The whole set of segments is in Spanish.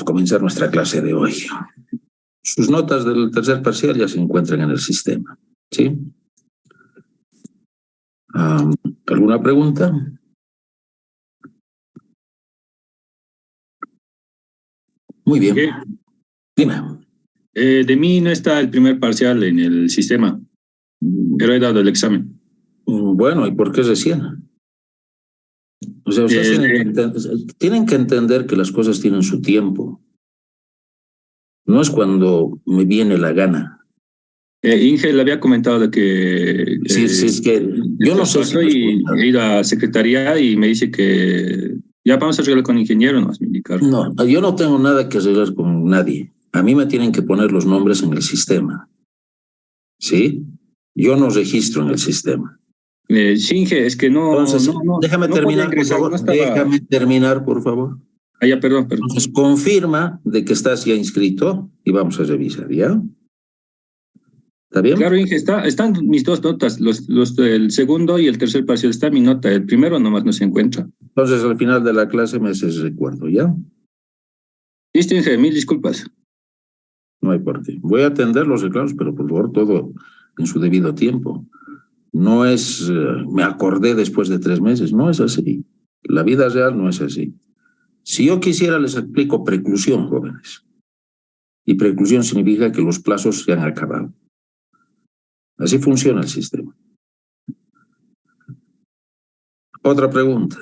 comenzar nuestra clase de hoy. Sus notas del tercer parcial ya se encuentran en el sistema, ¿sí? ¿Alguna pregunta? Muy bien. Dime. De mí no está el primer parcial en el sistema, pero he dado el examen. Bueno, ¿y por qué recién? O sea, ustedes tienen que entender que las cosas tienen su tiempo. No es cuando me viene la gana. Inge le había comentado de que... Sí, es que yo no sé si... he ido a secretaría y me dice que ya vamos a arreglar con ingeniero, nos me indicaron. No, yo no tengo nada que arreglar con nadie. A mí me tienen que poner los nombres en el sistema. ¿Sí? Yo no registro en el sistema. Inge, es que no... Entonces, déjame terminar, por favor. No estaba... Déjame terminar, por favor. Ya, perdón. Entonces, confirma de que estás ya inscrito y vamos a revisar, ¿ya? ¿Está bien? Claro, Inge, están mis dos notas, el segundo y el tercer parcial, está mi nota, el primero nomás no se encuentra. Entonces, al final de la clase me haces recuerdo, ¿ya? Listo, Inge, mil disculpas. No hay por qué. Voy a atender los reclamos, pero por favor, todo en su debido tiempo. No es, me acordé después de 3 meses, no es así. La vida real no es así. Si yo quisiera, les explico preclusión, jóvenes. Y preclusión significa que los plazos se han acabado. Así funciona el sistema. Otra pregunta.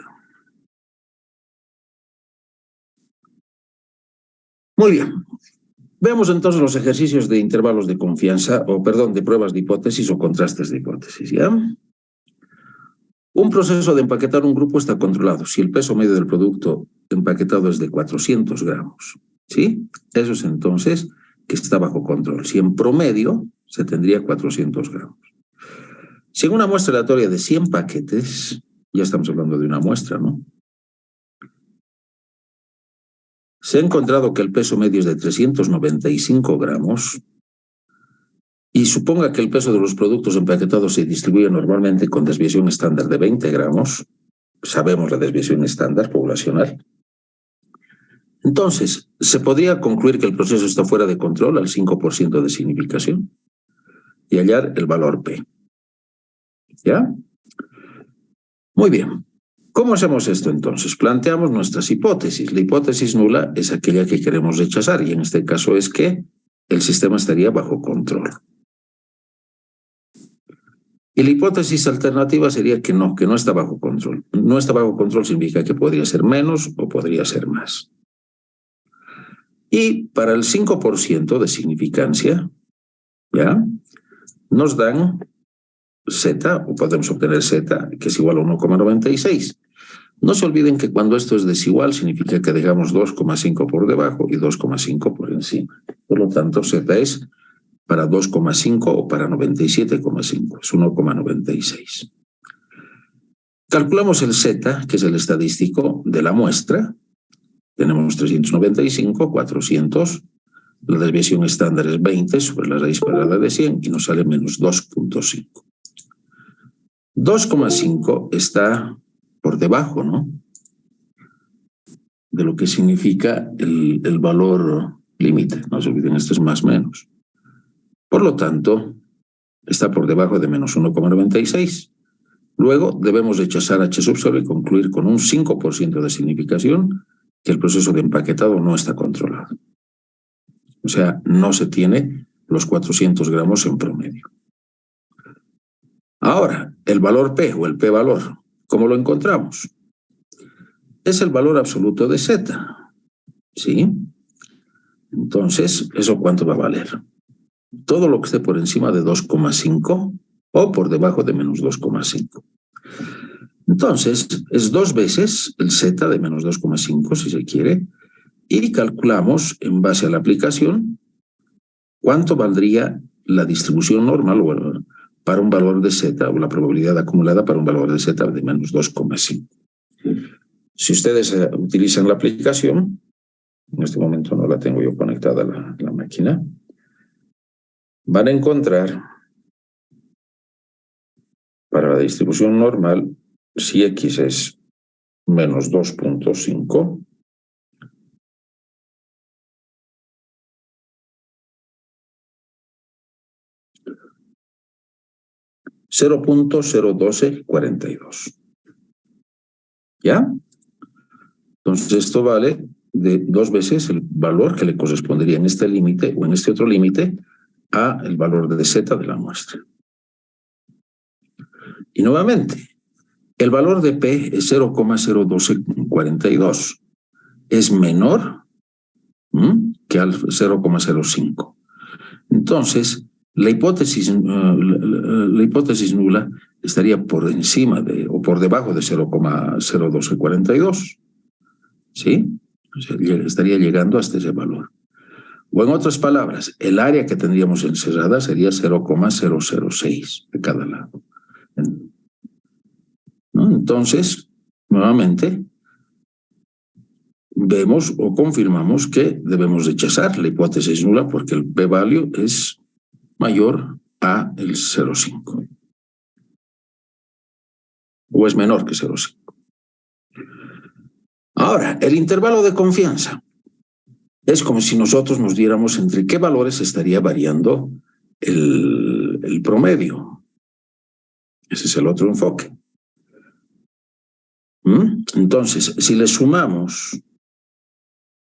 Muy bien. Veamos entonces los ejercicios de intervalos de confianza, de pruebas de hipótesis o contrastes de hipótesis, ¿ya? Un proceso de empaquetar un grupo está controlado si el peso medio del producto empaquetado es de 400 gramos, ¿sí? Eso es entonces que está bajo control. Si en promedio se tendría 400 gramos. Si en una muestra aleatoria de 100 paquetes, ya estamos hablando de una muestra, ¿no? Se ha encontrado que el peso medio es de 395 gramos y suponga que el peso de los productos empaquetados se distribuye normalmente con desviación estándar de 20 gramos. Sabemos la desviación estándar poblacional. Entonces, se podría concluir que el proceso está fuera de control al 5% de significación y hallar el valor P. ¿Ya? Muy bien. ¿Cómo hacemos esto entonces? Planteamos nuestras hipótesis. La hipótesis nula es aquella que queremos rechazar y en este caso es que el sistema estaría bajo control. Y la hipótesis alternativa sería que no está bajo control. No está bajo control significa que podría ser menos o podría ser más. Y para el 5% de significancia, ¿ya? Nos dan Z, o podemos obtener Z, que es igual a 1,96. No se olviden que cuando esto es desigual significa que dejamos 2,5 por debajo y 2,5 por encima. Por lo tanto, Z es para 2,5 o para 97,5, es 1,96. Calculamos el Z, que es el estadístico de la muestra. Tenemos 395, 400. La desviación estándar es 20 sobre la raíz cuadrada de 100 y nos sale menos 2,5. 2,5 está por debajo, ¿no? De lo que significa el valor límite. No se olviden, esto es más menos. Por lo tanto, está por debajo de menos 1,96. Luego debemos rechazar H sub 0 y concluir con un 5% de significación que el proceso de empaquetado no está controlado. O sea, no se tiene los 400 gramos en promedio. Ahora, el valor P o el P-valor, ¿cómo lo encontramos? Es el valor absoluto de Z, ¿sí? Entonces, ¿eso cuánto va a valer? Todo lo que esté por encima de 2,5 o por debajo de menos 2,5. Entonces, es 2 veces el Z de menos 2,5, si se quiere, y calculamos, en base a la aplicación, cuánto valdría la distribución normal para un valor de Z, o la probabilidad acumulada para un valor de Z de menos 2,5. Si ustedes utilizan la aplicación, en este momento no la tengo yo conectada a la máquina, van a encontrar para la distribución normal, si X es menos 2,5, 0.01242. ¿Ya? Entonces esto vale de 2 veces el valor que le correspondería en este límite o en este otro límite a el valor de z de la muestra. Y nuevamente, el valor de P es 0,01242. Es menor que al 0,05. Entonces, la hipótesis nula estaría por encima o por debajo de 0,01242. ¿Sí? O sea, estaría llegando hasta ese valor. O en otras palabras, el área que tendríamos encerrada sería 0,006 de cada lado. ¿No? Entonces, nuevamente, vemos o confirmamos que debemos rechazar la hipótesis nula porque el p-value es mayor a el 0,5 o es menor que 0,5. Ahora, el intervalo de confianza es como si nosotros nos diéramos entre qué valores estaría variando el promedio. Ese es el otro enfoque. Entonces, si le sumamos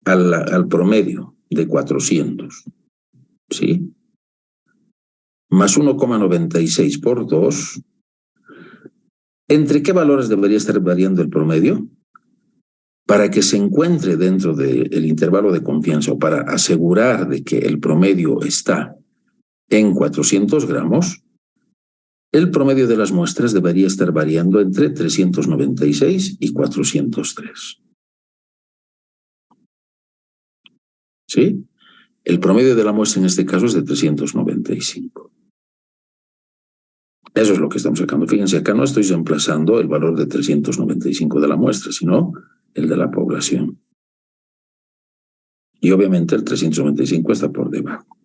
al promedio de 400, ¿sí? Más 1,96 por 2, ¿entre qué valores debería estar variando el promedio? Para que se encuentre dentro del intervalo de confianza o para asegurar de que el promedio está en 400 gramos, el promedio de las muestras debería estar variando entre 396 y 403. ¿Sí? El promedio de la muestra en este caso es de 395. Eso es lo que estamos sacando. Fíjense, acá no estoy reemplazando el valor de 395 de la muestra, sino el de la población. Y obviamente el 395 está por debajo.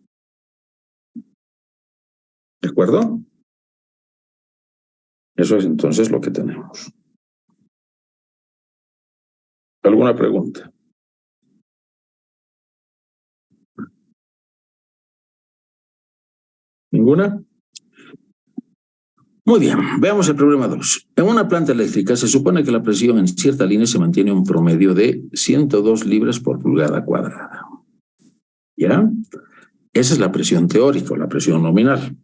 ¿De acuerdo? Eso es entonces lo que tenemos. ¿Alguna pregunta? ¿Ninguna? Muy bien, veamos el problema 2. En una planta eléctrica se supone que la presión en cierta línea se mantiene un promedio de 102 libras por pulgada cuadrada. ¿Ya? Esa es la presión teórica, la presión nominal.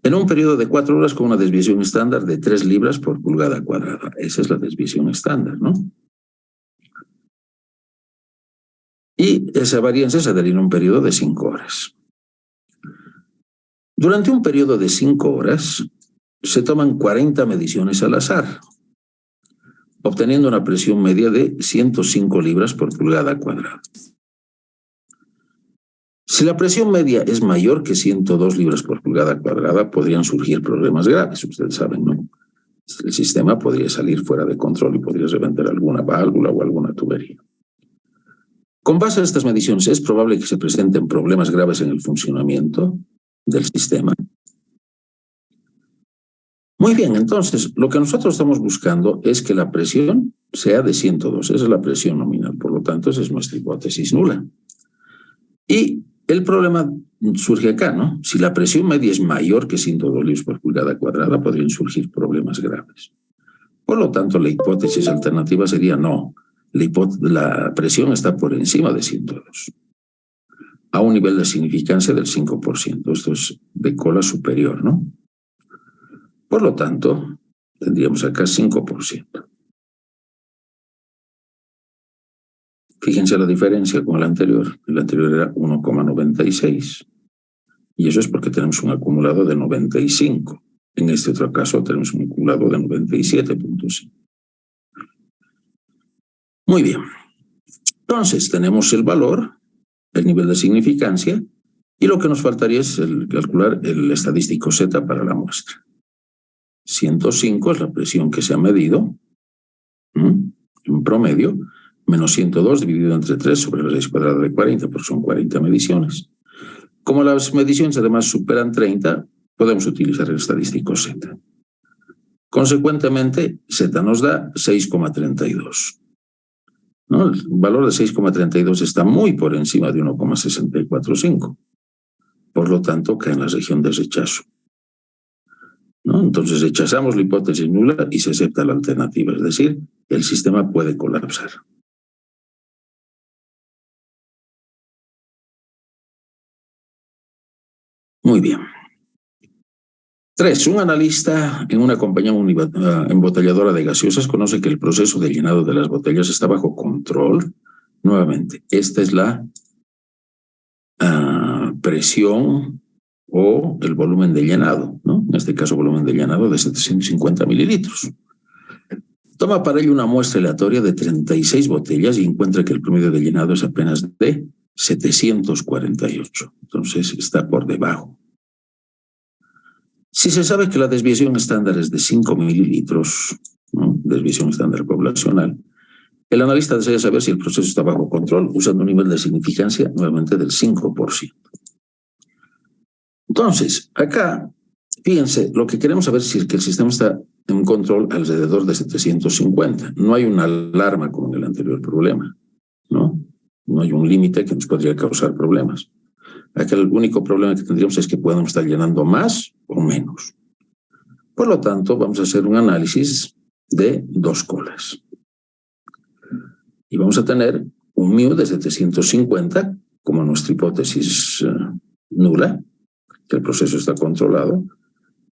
En un periodo de 4 horas con una desviación estándar de 3 libras por pulgada cuadrada. Esa es la desviación estándar, ¿no? Y esa varianza se daría en un periodo de 5 horas. Durante un periodo de 5 horas, se toman 40 mediciones al azar, obteniendo una presión media de 105 libras por pulgada cuadrada. Si la presión media es mayor que 102 libras por pulgada cuadrada, podrían surgir problemas graves, ustedes saben, ¿no? El sistema podría salir fuera de control y podría reventar alguna válvula o alguna tubería. Con base a estas mediciones, ¿es probable que se presenten problemas graves en el funcionamiento del sistema? Muy bien, entonces, lo que nosotros estamos buscando es que la presión sea de 102. Esa es la presión nominal, por lo tanto, esa es nuestra hipótesis nula. Y el problema surge acá, ¿no? Si la presión media es mayor que 102 libras por pulgada cuadrada, podrían surgir problemas graves. Por lo tanto, la hipótesis alternativa sería no. La presión está por encima de 102, a un nivel de significancia del 5%. Esto es de cola superior, ¿no? Por lo tanto, tendríamos acá 5%. Fíjense la diferencia con el anterior. El anterior era 1,96. Y eso es porque tenemos un acumulado de 95. En este otro caso tenemos un acumulado de 97.5. Muy bien. Entonces tenemos el valor, el nivel de significancia, y lo que nos faltaría es calcular el estadístico Z para la muestra. 105 es la presión que se ha medido, en promedio, menos 102 dividido entre 3 sobre la raíz cuadrada de 40, porque son 40 mediciones. Como las mediciones además superan 30, podemos utilizar el estadístico Z. Consecuentemente, Z nos da 6,32. ¿No? El valor de 6,32 está muy por encima de 1,645. Por lo tanto, cae en la región de rechazo. ¿no? Entonces rechazamos la hipótesis nula y se acepta la alternativa, es decir, el sistema puede colapsar. Muy bien. 3. Un analista en una compañía embotelladora de gaseosas conoce que el proceso de llenado de las botellas está bajo control. Nuevamente, esta es la presión o el volumen de llenado, ¿no? En este caso, volumen de llenado de 750 mililitros. Toma para ello una muestra aleatoria de 36 botellas y encuentra que el promedio de llenado es apenas de 748. Entonces, está por debajo. Si se sabe que la desviación estándar es de 5 mililitros, ¿no? Desviación estándar poblacional, el analista desea saber si el proceso está bajo control usando un nivel de significancia nuevamente del 5%. Entonces, acá, fíjense, lo que queremos saber es si el sistema está en control alrededor de 750. No hay una alarma como en el anterior problema, ¿no? No hay un límite que nos podría causar problemas. Acá el único problema que tendríamos es que podemos estar llenando más o menos. Por lo tanto, vamos a hacer un análisis de 2 colas. Y vamos a tener un μ de 750 como nuestra hipótesis nula, que el proceso está controlado,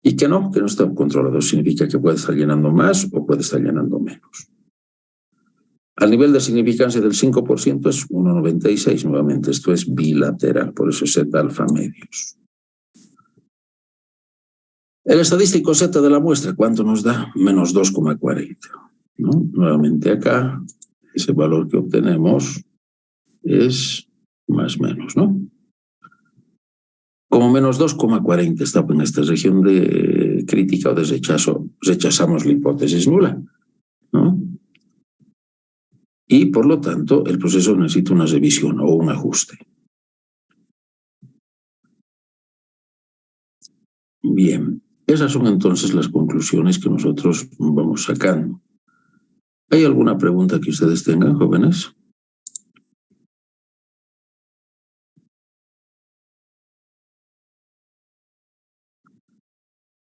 y que no está controlado. Significa que puede estar llenando más o puede estar llenando menos. Al nivel de significancia del 5% es 1,96 nuevamente. Esto es bilateral, por eso es Z alfa medios. El estadístico Z de la muestra, ¿cuánto nos da? Menos 2,40. ¿No? Nuevamente acá, ese valor que obtenemos es más o menos, ¿no? Como menos 2,40 está en esta región de crítica o de rechazo, rechazamos la hipótesis nula, ¿no? Y por lo tanto, el proceso necesita una revisión o un ajuste. Bien, esas son entonces las conclusiones que nosotros vamos sacando. ¿Hay alguna pregunta que ustedes tengan, jóvenes?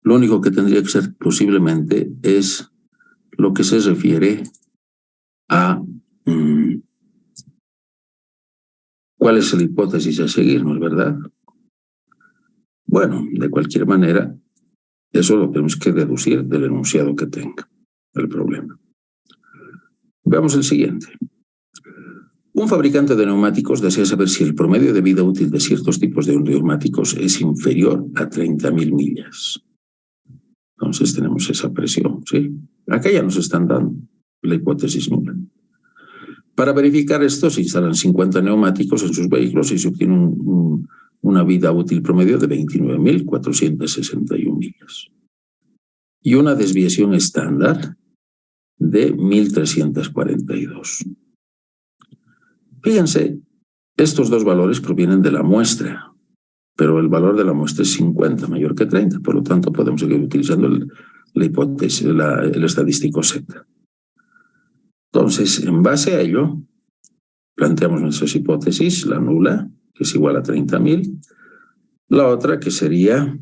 Lo único que tendría que ser posiblemente es lo que se refiere a cuál es la hipótesis a seguir, ¿no es verdad? Bueno, de cualquier manera, eso lo tenemos que deducir del enunciado que tenga el problema. Veamos el siguiente. Un fabricante de neumáticos desea saber si el promedio de vida útil de ciertos tipos de neumáticos es inferior a 30.000 millas. Entonces tenemos esa presión, ¿sí? Acá ya nos están dando la hipótesis nula. Para verificar esto se instalan 50 neumáticos en sus vehículos y se obtiene una vida útil promedio de 29.461 millas. Y una desviación estándar de 1.342. Fíjense, estos dos valores provienen de la muestra, pero el valor de la muestra es 50, mayor que 30, por lo tanto podemos seguir utilizando la hipótesis, el estadístico Z. Entonces, en base a ello, planteamos nuestras hipótesis, la nula, que es igual a 30.000, la otra que sería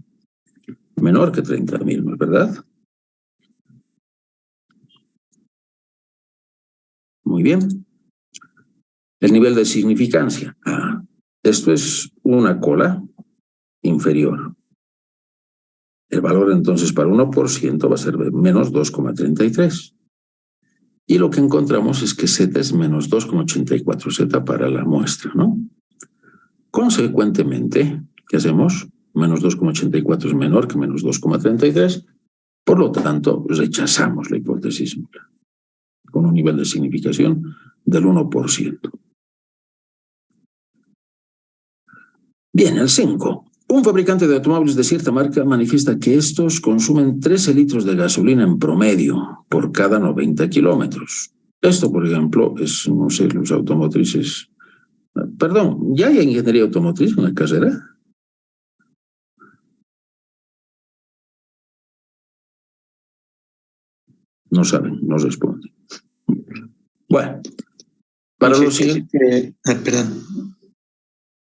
menor que 30.000, ¿no es verdad? Muy bien. El nivel de significancia. Esto es una cola inferior. El valor entonces para 1% va a ser menos 2,33. Y lo que encontramos es que Z es menos 2,84, Z para la muestra, ¿no? Consecuentemente, ¿qué hacemos? Menos 2,84 es menor que menos 2,33. Por lo tanto, rechazamos la hipótesis nula, con un nivel de significación del 1%. Bien, el 5. Un fabricante de automóviles de cierta marca manifiesta que estos consumen 13 litros de gasolina en promedio por cada 90 kilómetros. Esto, por ejemplo, es, no sé, los automotrices. Perdón, ¿ya hay ingeniería automotriz en la carrera? No saben, no responden. Bueno, para los siguientes. Perdón.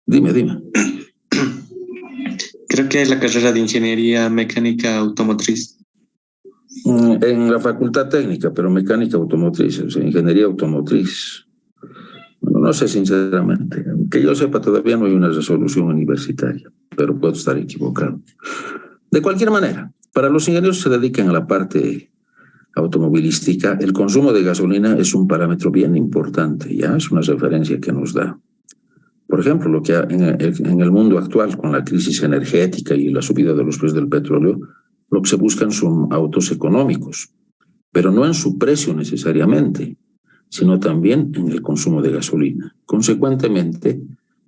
Dime. Creo que es la carrera de Ingeniería Mecánica Automotriz. En la Facultad Técnica, pero mecánica automotriz, o sea, ingeniería automotriz. Bueno, no sé sinceramente. Que yo sepa, todavía no hay una resolución universitaria, pero puedo estar equivocado. De cualquier manera, para los ingenieros que se dedican a la parte automovilística, el consumo de gasolina es un parámetro bien importante, ¿ya? Es una referencia que nos da. Por ejemplo, lo que en el mundo actual, con la crisis energética y la subida de los precios del petróleo, lo que se buscan son autos económicos, pero no en su precio necesariamente, sino también en el consumo de gasolina. Consecuentemente,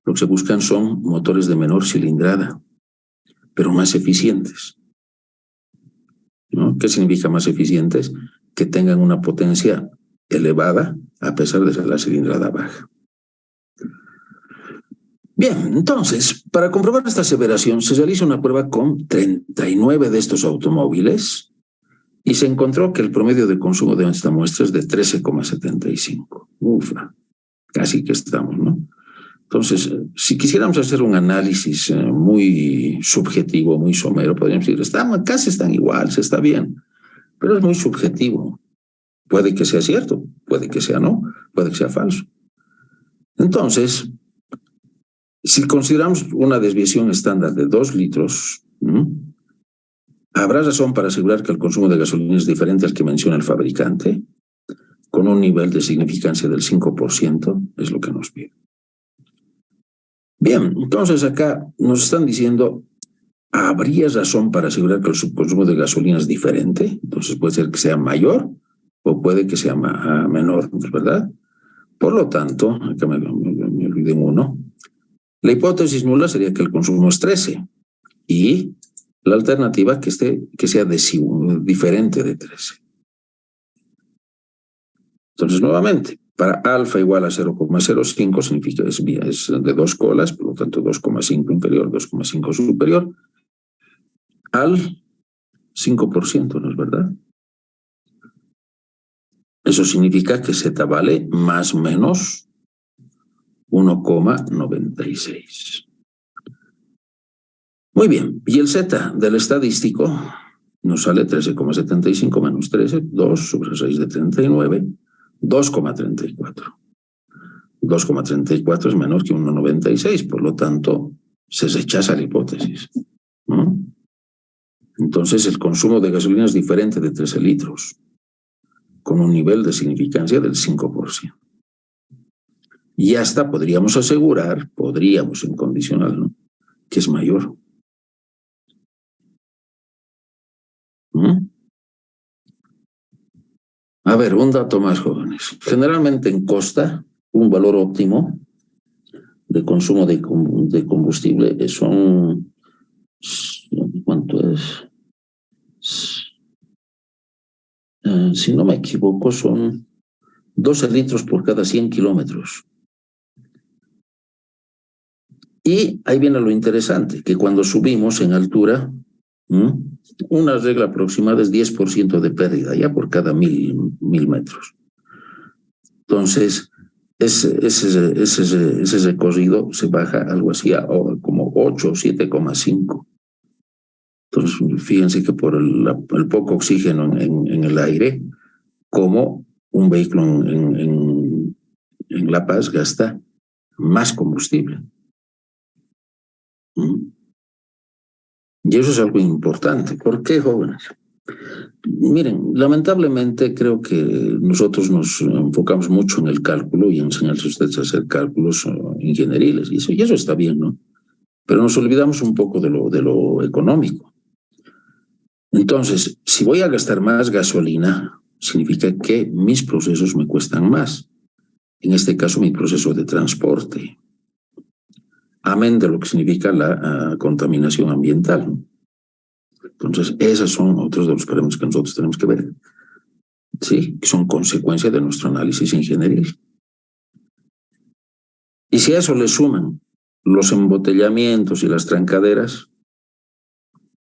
lo que se buscan son motores de menor cilindrada, pero más eficientes, ¿no? ¿Qué significa más eficientes? Que tengan una potencia elevada a pesar de ser la cilindrada baja. Bien, entonces, para comprobar esta aseveración, se realiza una prueba con 39 de estos automóviles y se encontró que el promedio de consumo de esta muestra es de 13,75. Ufa, casi que estamos, ¿no? Entonces, si quisiéramos hacer un análisis muy subjetivo, muy somero, podríamos decir, casi están iguales, está bien, pero es muy subjetivo. Puede que sea cierto, puede que sea no, puede que sea falso. Entonces, si consideramos una desviación estándar de 2 litros, ¿habrá razón para asegurar que el consumo de gasolina es diferente al que menciona el fabricante? Con un nivel de significancia del 5%, es lo que nos pide. Bien, entonces acá nos están diciendo, ¿habría razón para asegurar que el subconsumo de gasolina es diferente? Entonces puede ser que sea mayor o puede que sea menor, ¿verdad? Por lo tanto, acá me olvidé uno. La hipótesis nula sería que el consumo es 13 y la alternativa que sea diferente de 13. Entonces, nuevamente, para alfa igual a 0,05 significa es de 2 colas, por lo tanto 2,5 inferior, 2,5 superior, al 5%, ¿no es verdad? Eso significa que Z vale más o menos 1,96. Muy bien, y el Z del estadístico nos sale 13,75 menos 13, 2 sobre 6 de 39, 2,34. 2,34 es menor que 1,96, por lo tanto, se rechaza la hipótesis, ¿no? Entonces, el consumo de gasolina es diferente de 13 litros, con un nivel de significancia del 5%. Y hasta podríamos asegurar, en condicional, ¿no?, que es mayor. A ver, un dato más, jóvenes. Generalmente en costa, un valor óptimo de consumo de combustible son, ¿cuánto es? Si no me equivoco, son 12 litros por cada 100 kilómetros. Y ahí viene lo interesante, que cuando subimos en altura, una regla aproximada es 10% de pérdida, ya por cada 1000 metros. Entonces, ese recorrido se baja algo así a como 8 o 7,5. Entonces, fíjense que por el poco oxígeno en el aire, como un vehículo en La Paz gasta más combustible. Y eso es algo importante. ¿Por qué, jóvenes? Miren, lamentablemente creo que nosotros nos enfocamos mucho en el cálculo y enseñarles a ustedes a hacer cálculos ingenieriles, y eso está bien, ¿no? Pero nos olvidamos un poco de lo económico. Entonces, si voy a gastar más gasolina, significa que mis procesos me cuestan más. En este caso, mi proceso de transporte. Amén de lo que significa la contaminación ambiental, ¿no? Entonces, esos son otros de los parámetros que nosotros tenemos que ver, ¿sí? Que son consecuencia de nuestro análisis ingenieril. Y si a eso le suman los embotellamientos y las trancaderas,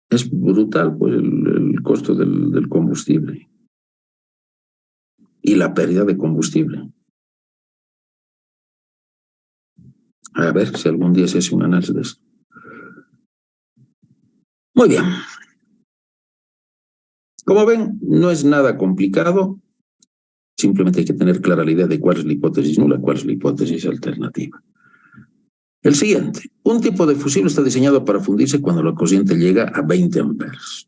es brutal, pues, el costo del combustible y la pérdida de combustible. A ver si algún día se hace un análisis de eso. Muy bien. Como ven, no es nada complicado. Simplemente hay que tener clara la idea de cuál es la hipótesis nula, cuál es la hipótesis alternativa. El siguiente. Un tipo de fusible está diseñado para fundirse cuando la corriente llega a 20 amperes.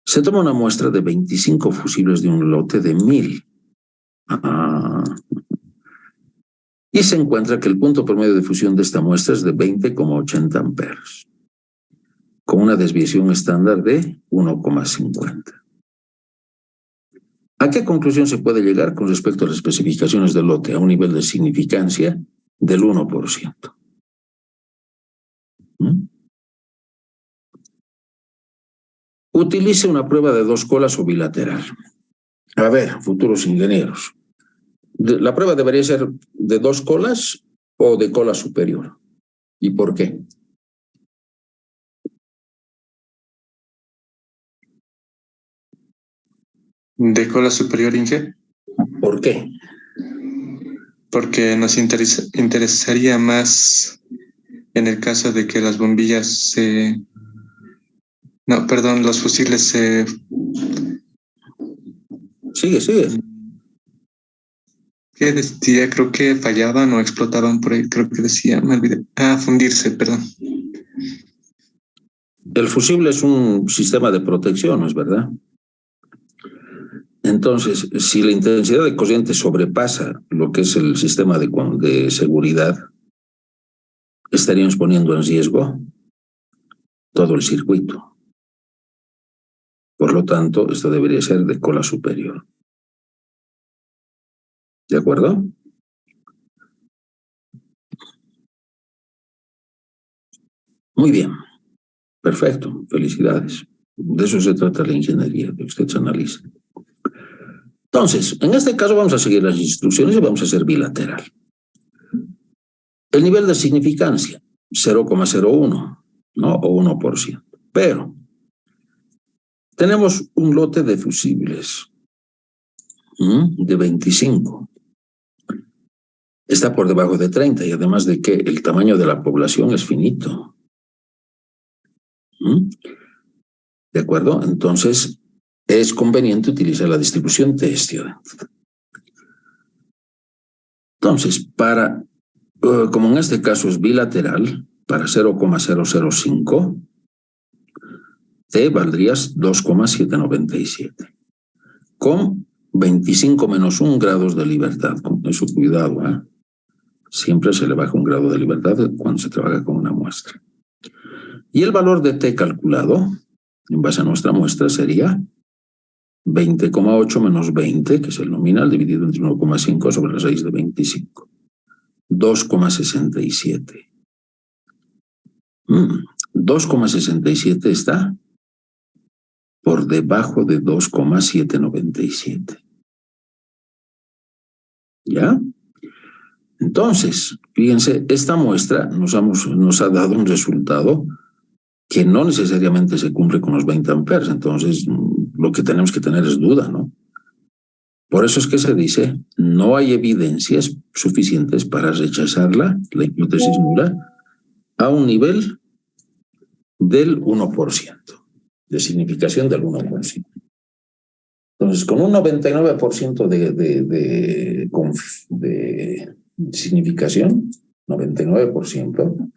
Se toma una muestra de 25 fusibles de un lote de 1000. Y se encuentra que el punto promedio de fusión de esta muestra es de 20,80 amperes, con una desviación estándar de 1,50. ¿A qué conclusión se puede llegar con respecto a las especificaciones del lote a un nivel de significancia del 1%? Utilice una prueba de 2 colas o bilateral. A ver, futuros ingenieros, ¿la prueba debería ser de 2 colas o de cola superior? ¿Y por qué? De cola superior, Inge, ¿Por qué? porque nos interesaría más en el caso de que las bombillas no, perdón, los fusibles se... Sigue. ¿Qué decía? Creo que fallaban o explotaban por ahí, creo que decía, me olvidé. Fundirse, perdón. El fusible es un sistema de protección, ¿no es verdad? Entonces, si la intensidad de corriente sobrepasa lo que es el sistema de seguridad, estaríamos poniendo en riesgo todo el circuito. Por lo tanto, esto debería ser de cola superior. ¿De acuerdo? Muy bien. Perfecto. Felicidades. De eso se trata la ingeniería, que usted se analice. Entonces, en este caso vamos a seguir las instrucciones y vamos a hacer bilateral. El nivel de significancia, 0,01, ¿no? O 1%. Pero tenemos un lote de fusibles de 25. Está por debajo de 30 y además de que el tamaño de la población es finito. ¿De acuerdo? Entonces, es conveniente utilizar la distribución de student. Entonces, como en este caso es bilateral, para 0,005, T valdrías 2,797. Con 25 menos 1 grados de libertad. Con eso cuidado, ¿eh? Siempre se le baja 1 grado de libertad cuando se trabaja con una muestra. Y el valor de T calculado, en base a nuestra muestra, sería 20,8 menos 20, que es el nominal, dividido entre 1,5 sobre la raíz de 25. 2,67. 2,67 está por debajo de 2,797. ¿Ya? Entonces, fíjense, esta muestra nos ha dado un resultado que no necesariamente se cumple con los 20 amperes. Entonces, lo que tenemos que tener es duda, ¿no? Por eso es que se dice, no hay evidencias suficientes para rechazarla, la hipótesis nula, a un nivel del 1%, de significación del 1%. Entonces, con un 99% de significación, 99%,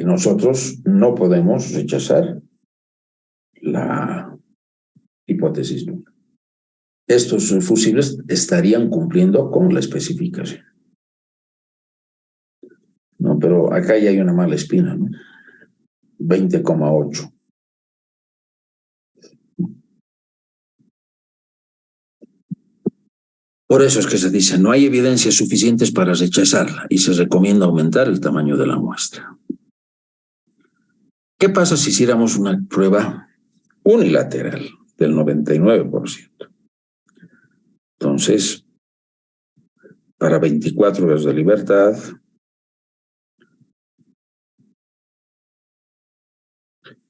nosotros no podemos rechazar la hipótesis nula. Estos fusibles estarían cumpliendo con la especificación. No, pero acá ya hay una mala espina, ¿no? 20,8. Por eso es que se dice, no hay evidencias suficientes para rechazarla y se recomienda aumentar el tamaño de la muestra. ¿Qué pasa si hiciéramos una prueba unilateral del 99%? Entonces, para 24 horas de libertad,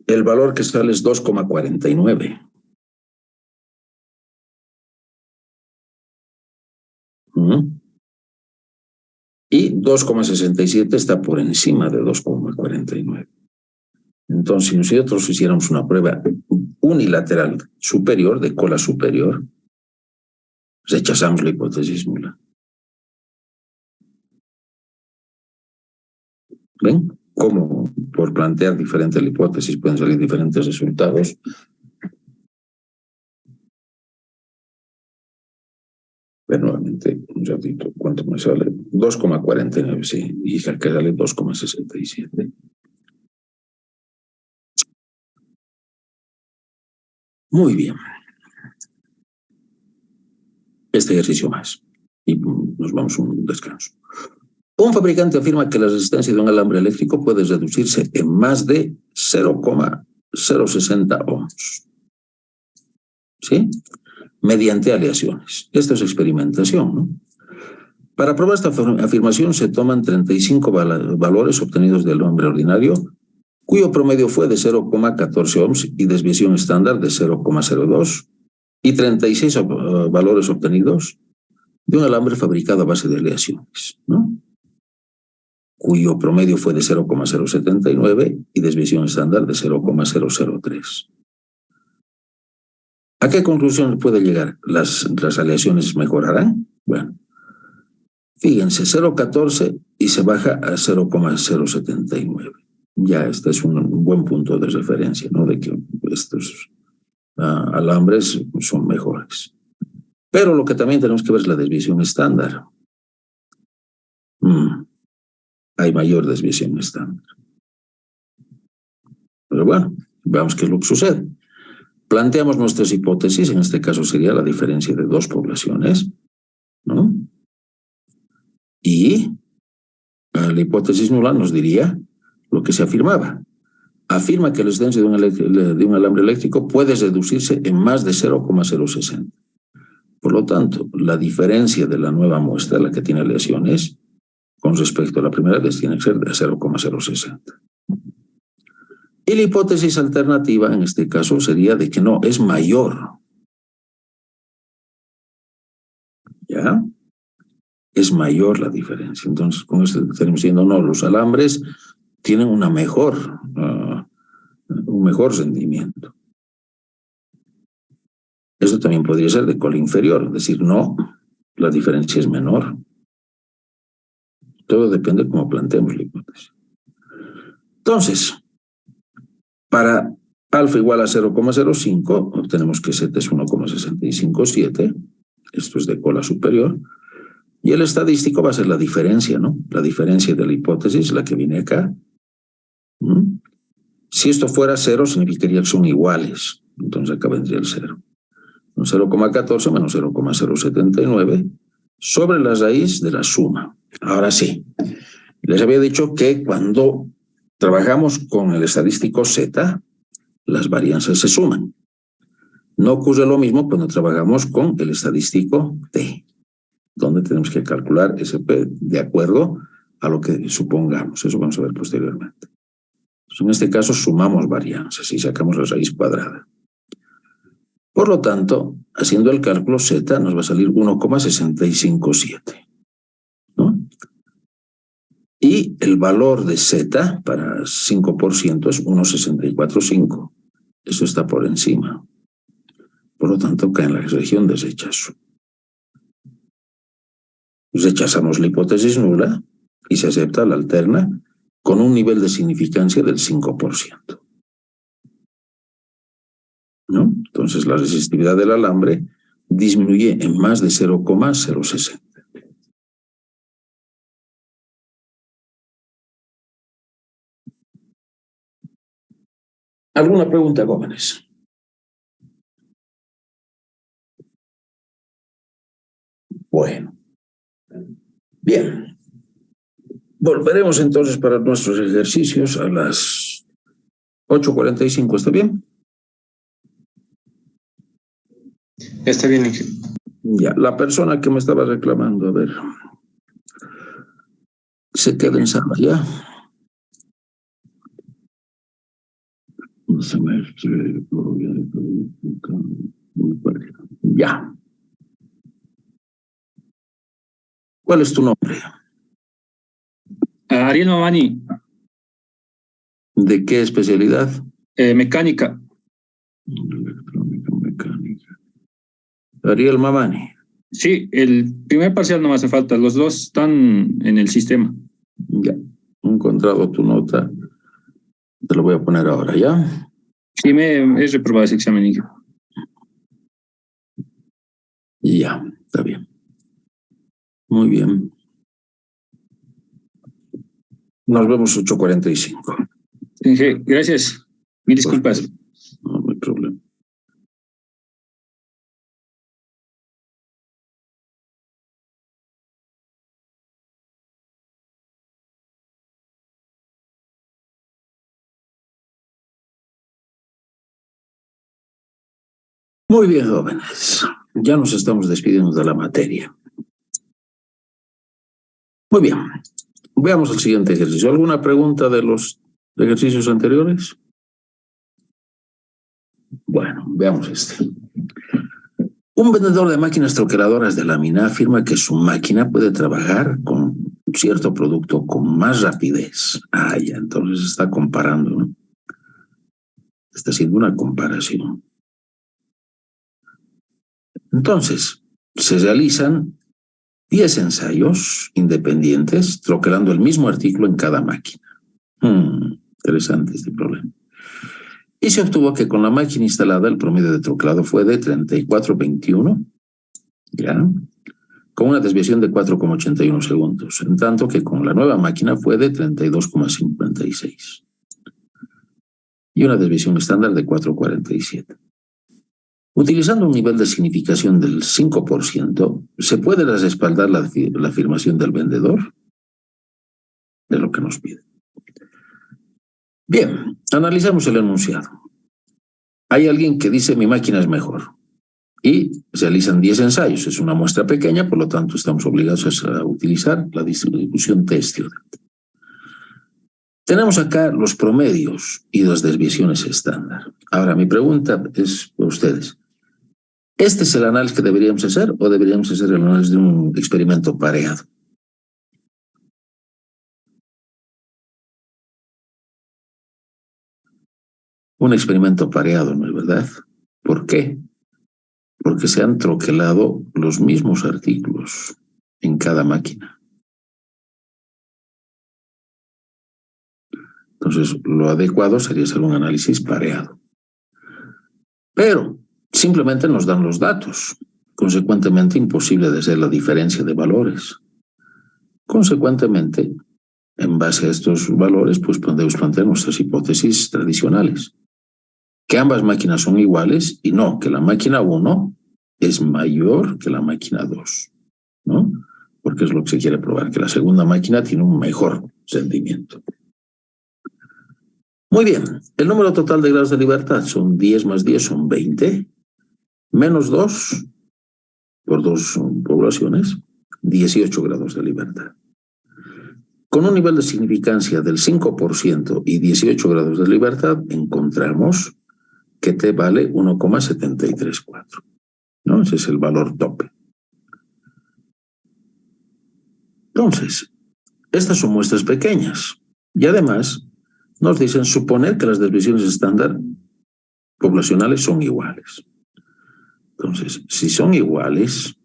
el valor que sale es 2,49. Y 2,67 está por encima de 2,49. Entonces, si nosotros hiciéramos una prueba unilateral superior, de cola superior, rechazamos la hipótesis nula. ¿Ven? Cómo por plantear diferentes hipótesis pueden salir diferentes resultados. Pero nuevamente, un ratito, ¿cuánto me sale? 2,49, sí, y que sale 2,67. Muy bien. Este ejercicio más. Y nos vamos a un descanso. Un fabricante afirma que la resistencia de un alambre eléctrico puede reducirse en más de 0,060 ohms. ¿Sí? Mediante aleaciones. Esto es experimentación, ¿no? Para probar esta afirmación se toman 35 valores obtenidos del alambre ordinario, cuyo promedio fue de 0,14 ohms y desviación estándar de 0,02, y 36 valores obtenidos de un alambre fabricado a base de aleaciones, ¿no? Cuyo promedio fue de 0,079 y desviación estándar de 0,003. ¿A qué conclusión puede llegar? ¿Las aleaciones mejorarán? Bueno, fíjense, 0,14 y se baja a 0,079. Ya este es un buen punto de referencia, ¿no? De que estos alambres son mejores. Pero lo que también tenemos que ver es la desviación estándar. Hay mayor desviación estándar. Pero bueno, veamos qué es lo que sucede. Planteamos nuestras hipótesis, en este caso sería la diferencia de dos poblaciones, ¿no? Y la hipótesis nula nos diría lo que se afirmaba. Afirma que la resistencia de un alambre eléctrico puede reducirse en más de 0,060. Por lo tanto, la diferencia de la nueva muestra, la que tiene aleaciones, con respecto a la primera vez, tiene que ser de 0,060. Y la hipótesis alternativa, en este caso, sería de que no, es mayor. ¿Ya? Es mayor la diferencia. Entonces, con esto estaremos diciendo, no, los alambres tienen un mejor rendimiento. Eso también podría ser de cola inferior, es decir, no, la diferencia es menor. Todo depende de cómo planteemos la hipótesis. Entonces, para alfa igual a 0,05, obtenemos que Z es 1,657, esto es de cola superior, y el estadístico va a ser la diferencia, ¿no? La diferencia de la hipótesis, la que viene acá. Si esto fuera 0, significaría que son iguales, entonces acá vendría el 0. 0,14 menos 0,079 sobre la raíz de la suma. Ahora sí, les había dicho que cuando trabajamos con el estadístico Z, las varianzas se suman. No ocurre lo mismo cuando trabajamos con el estadístico T, donde tenemos que calcular SP de acuerdo a lo que supongamos. Eso vamos a ver posteriormente. Pues en este caso sumamos varianzas y sacamos la raíz cuadrada. Por lo tanto, haciendo el cálculo Z nos va a salir 1,657. ¿No? Y el valor de Z para 5% es 1,645. Eso está por encima. Por lo tanto, cae en la región de rechazo. Rechazamos la hipótesis nula y se acepta la alterna con un nivel de significancia del 5%. ¿No? Entonces, la resistividad del alambre disminuye en más de 0,060. ¿Alguna pregunta, jóvenes? Bueno. Bien. Volveremos entonces para nuestros ejercicios a las 8:45. ¿Está bien? Está bien. Ya, la persona que me estaba reclamando, a ver, se queda en sala ya. Un semestre, ya. ¿Cuál es tu nombre? Ariel Mamani, ¿De qué especialidad? mecánica. Electrónica, mecánica. Ariel Mamani. Sí, el primer parcial no me hace falta, los dos están en el sistema. Ya, he encontrado tu nota. Te lo voy a poner ahora, ¿ya? Sí, he reprobado ese examen, Inge. Ya, está bien. Muy bien. Nos vemos 8:45. Inge, gracias. Mil disculpas. No hay problema. Muy bien, jóvenes. Ya nos estamos despidiendo de la materia. Muy bien. Veamos el siguiente ejercicio. ¿Alguna pregunta de los ejercicios anteriores? Bueno, veamos este. Un vendedor de máquinas troqueladoras de lámina afirma que su máquina puede trabajar con cierto producto con más rapidez. Ah, ya, entonces está comparando, ¿no? Está haciendo una comparación. Entonces, se realizan 10 ensayos independientes troquelando el mismo artículo en cada máquina. Interesante este problema. Y se obtuvo que con la máquina instalada el promedio de troquelado fue de 34.21, ¿ya? Con una desviación de 4,81 segundos, en tanto que con la nueva máquina fue de 32,56 y una desviación estándar de 4,47. Utilizando un nivel de significación del 5%, ¿se puede respaldar la afirmación del vendedor? De lo que nos pide. Bien, analizamos el enunciado. Hay alguien que dice mi máquina es mejor y se realizan 10 ensayos. Es una muestra pequeña, por lo tanto estamos obligados a utilizar la distribución T-student. Tenemos acá los promedios y las desviaciones estándar. Ahora, mi pregunta es para ustedes. ¿Este es el análisis que deberíamos hacer o deberíamos hacer el análisis de un experimento pareado? Un experimento pareado, ¿no es verdad? ¿Por qué? Porque se han troquelado los mismos artículos en cada máquina. Entonces, lo adecuado sería hacer un análisis pareado. Pero simplemente nos dan los datos. Consecuentemente, imposible de hacer la diferencia de valores. Consecuentemente, en base a estos valores, pues podemos plantear nuestras hipótesis tradicionales. Que ambas máquinas son iguales y no, que la máquina 1 es mayor que la máquina 2, ¿no? Porque es lo que se quiere probar, que la segunda máquina tiene un mejor rendimiento. Muy bien, el número total de grados de libertad son 10 más 10 son 20, menos 2 por dos poblaciones, 18 grados de libertad. Con un nivel de significancia del 5% y 18 grados de libertad, encontramos que T vale 1,734, ¿no? Ese es el valor tope. Entonces, estas son muestras pequeñas y además nos dicen suponer que las desviaciones estándar poblacionales son iguales. Entonces, si son iguales,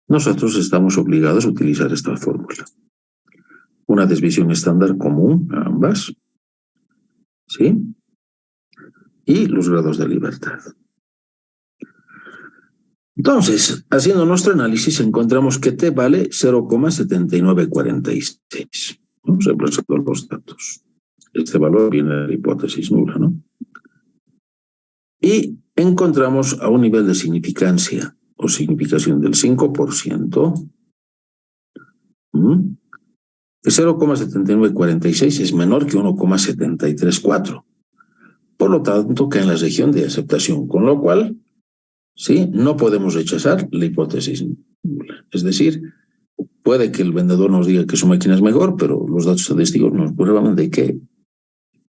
nosotros estamos obligados a utilizar esta fórmula. Una desviación estándar común a ambas, ¿sí? Y los grados de libertad. Entonces, haciendo nuestro análisis, encontramos que T vale 0,7946. Vamos reemplazando los datos. Este valor viene de la hipótesis nula, ¿no? Y encontramos a un nivel de significancia o significación del 5%, que 0,7946 es menor que 1,734. Por lo tanto, cae en la región de aceptación, con lo cual, ¿sí? No podemos rechazar la hipótesis nula. Es decir, puede que el vendedor nos diga que su máquina es mejor, pero los datos estadísticos nos prueban de que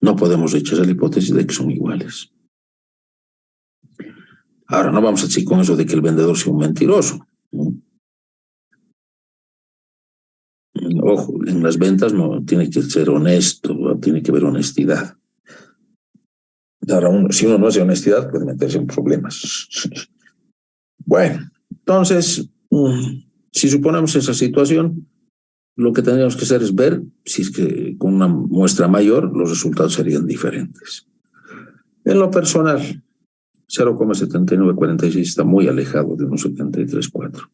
no podemos rechazar la hipótesis de que son iguales. Ahora, no vamos a decir con eso de que el vendedor sea un mentiroso, ¿no? Ojo, en las ventas no tiene que ser honesto, tiene que haber honestidad. Ahora, si uno no hace honestidad, puede meterse en problemas. Bueno, entonces, si suponemos esa situación, lo que tendríamos que hacer es ver si es que con una muestra mayor los resultados serían diferentes. En lo personal, 0,7946 está muy alejado de 1,73,4.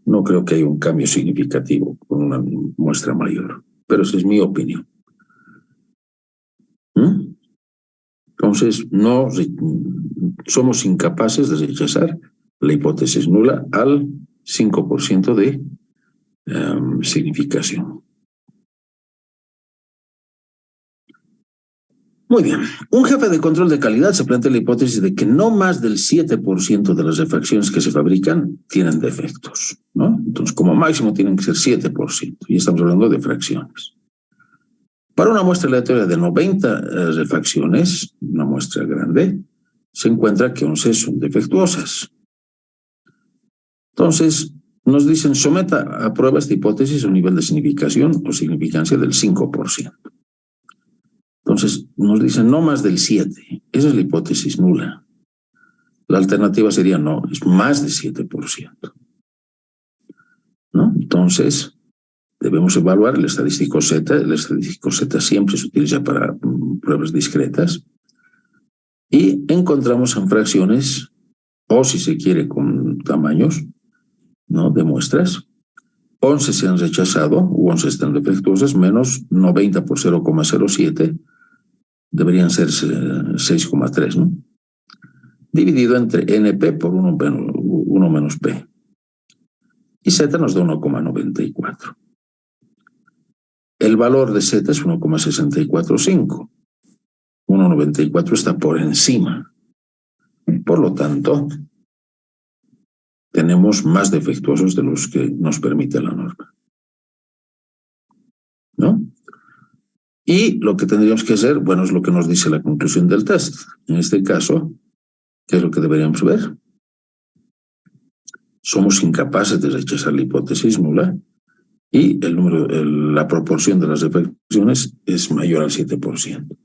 No creo que haya un cambio significativo con una muestra mayor, pero esa es mi opinión. Entonces, no somos incapaces de rechazar la hipótesis nula al 5% de significación. Muy bien. Un jefe de control de calidad se plantea la hipótesis de que no más del 7% de las refracciones que se fabrican tienen defectos, ¿no? Entonces, como máximo tienen que ser 7%, y estamos hablando de fracciones. Para una muestra aleatoria de 90 refracciones, una muestra grande, se encuentra que 11 son defectuosas. Entonces, nos dicen, someta a prueba esta hipótesis a un nivel de significación o significancia del 5%. Entonces, nos dicen no más del 7%. Esa es la hipótesis nula. La alternativa sería no, es más de 7%. ¿No? Entonces, debemos evaluar el estadístico Z. El estadístico Z siempre se utiliza para pruebas discretas. Y encontramos en fracciones, o si se quiere con tamaños, ¿no?, de muestras, 11 se han rechazado, u 11 están defectuosas, menos 90 por 0,07, deberían ser 6,3, ¿no? Dividido entre NP por 1 menos P. Y Z nos da 1,94. El valor de Z es 1,645. 1,94 está por encima. Por lo tanto, tenemos más defectuosos de los que nos permite la norma, ¿no? Y lo que tendríamos que hacer, bueno, es lo que nos dice la conclusión del test. En este caso, ¿qué es lo que deberíamos ver? Somos incapaces de rechazar la hipótesis nula y la proporción de las refracciones es mayor al 7%.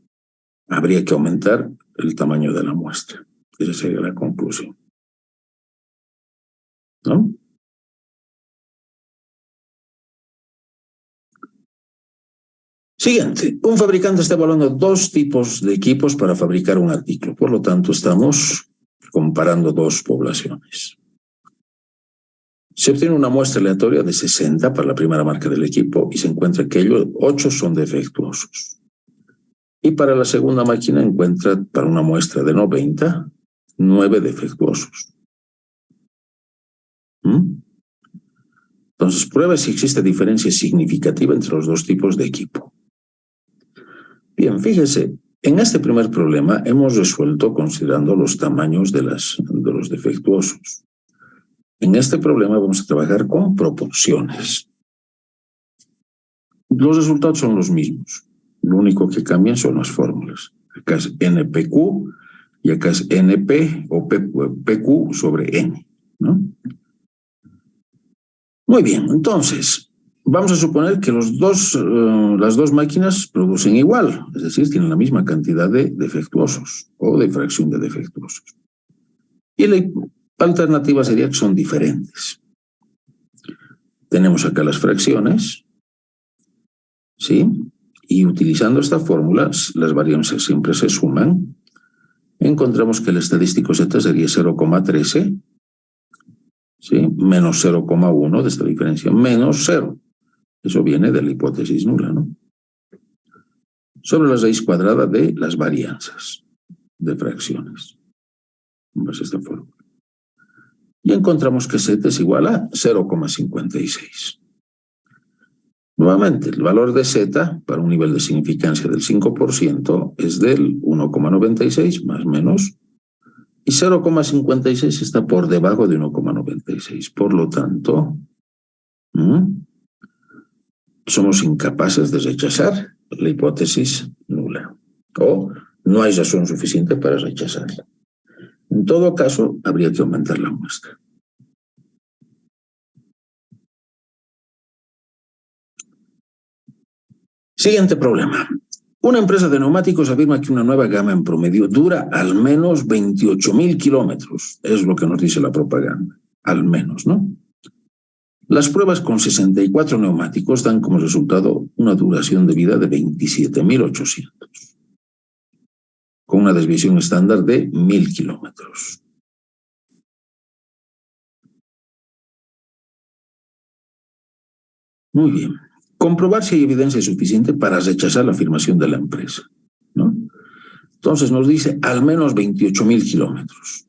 Habría que aumentar el tamaño de la muestra. Esa sería la conclusión, ¿no? Siguiente. Un fabricante está evaluando 2 tipos de equipos para fabricar un artículo. Por lo tanto, estamos comparando 2 poblaciones. Se obtiene una muestra aleatoria de 60 para la primera marca del equipo y se encuentra que 8 son defectuosos. Y para la segunda máquina encuentra, para una muestra de 90, 9 defectuosos. Entonces, prueba si existe diferencia significativa entre los 2 tipos de equipo. Bien, fíjese, en este primer problema hemos resuelto considerando los tamaños de los defectuosos. En este problema vamos a trabajar con proporciones. Los resultados son los mismos. Lo único que cambian son las fórmulas. Acá es NPQ y acá es NP o PQ sobre N, ¿no? Muy bien, entonces, vamos a suponer que las dos máquinas producen igual, es decir, tienen la misma cantidad de defectuosos o de fracción de defectuosos. Y la alternativa sería que son diferentes. Tenemos acá las fracciones, ¿sí? Y utilizando esta fórmula, las varianzas siempre se suman. Encontramos que el estadístico Z sería 0,13, ¿sí? Menos 0,1 de esta diferencia, menos 0. Eso viene de la hipótesis nula, ¿no? Sobre la raíz cuadrada de las varianzas de fracciones. En base a esta fórmula. Y encontramos que Z es igual a 0,56. Nuevamente, el valor de Z para un nivel de significancia del 5% es del 1,96 más menos, y 0,56 está por debajo de 1,96. Por lo tanto, somos incapaces de rechazar la hipótesis nula, o no hay razón suficiente para rechazarla. En todo caso, habría que aumentar la muestra. Siguiente problema. Una empresa de neumáticos afirma que una nueva gama en promedio dura al menos 28.000 kilómetros. Es lo que nos dice la propaganda. Al menos, ¿no? Las pruebas con 64 neumáticos dan como resultado una duración de vida de 27.800, con una desviación estándar de 1.000 kilómetros. Muy bien. Comprobar si hay evidencia suficiente para rechazar la afirmación de la empresa, ¿no? Entonces nos dice al menos 28.000 kilómetros.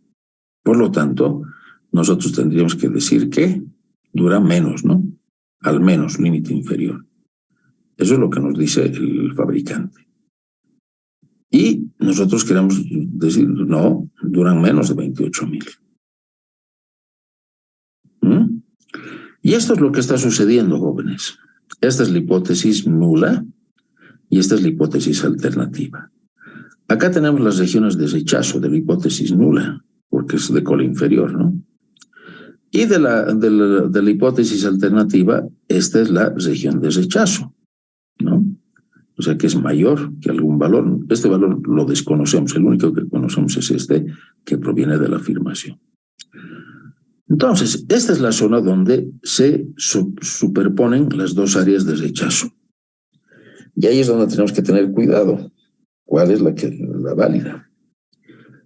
Por lo tanto, nosotros tendríamos que decir que dura menos, ¿no? Al menos, límite inferior. Eso es lo que nos dice el fabricante. Y nosotros queremos decir, no, duran menos de 28.000. Y esto es lo que está sucediendo, jóvenes. Esta es la hipótesis nula y esta es la hipótesis alternativa. Acá tenemos las regiones de rechazo de la hipótesis nula, porque es de cola inferior, ¿no? Y de la hipótesis alternativa, esta es la región de rechazo, ¿no? O sea que es mayor que algún valor. Este valor lo desconocemos, el único que conocemos es este que proviene de la afirmación. Entonces, esta es la zona donde se superponen las dos áreas de rechazo. Y ahí es donde tenemos que tener cuidado. ¿Cuál es la válida?